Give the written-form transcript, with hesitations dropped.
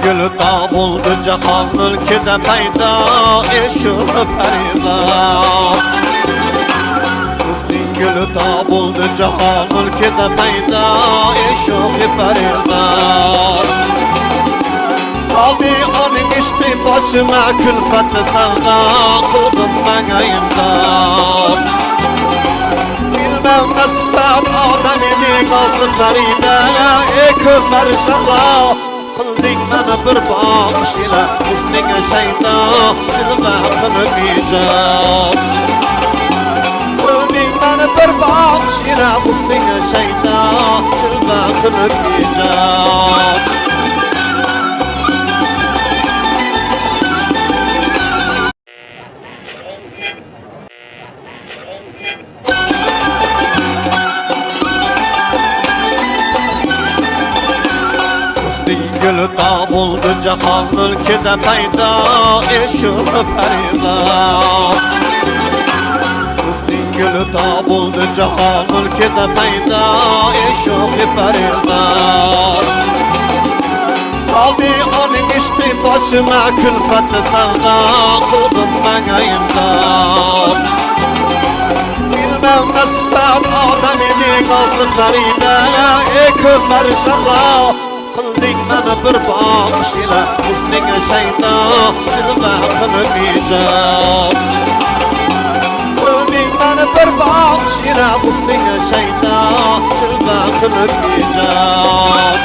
Gülü da buldu cahan ülkede payda eşuğu perizat. Hüsnün gülü da buldu cahan ülkede payda eşuğu perizat. Saldı onun içti başıma külfetli sevda, kıldım ben ayımdan. Bilmem nasıl adam idi kaldı feride, közleri şala. Kıldık bana bir bakış ile hüsnüne şeyda cilve kılmayacağım. Kıldık bana bir bakış ile hüsnüne şeyda cilve kılmayacağım. Gülü da buldu cahan ülkede payda eşuğu perizat. Hüsnün gülü da buldu cahan ülkede payda eşuğu perizat. Saldı onun içti başıma külfetli sevda, kıldım ben ayımdan. Bilmem nasıl adam idi kaldı feride, közleri şala. Kıldık bana bir bakış ile hüsnüne şeyda cilve kılmayacağım. Kıldık bana bir bakış ile hüsnüne şeyda cilve kılmayacağım.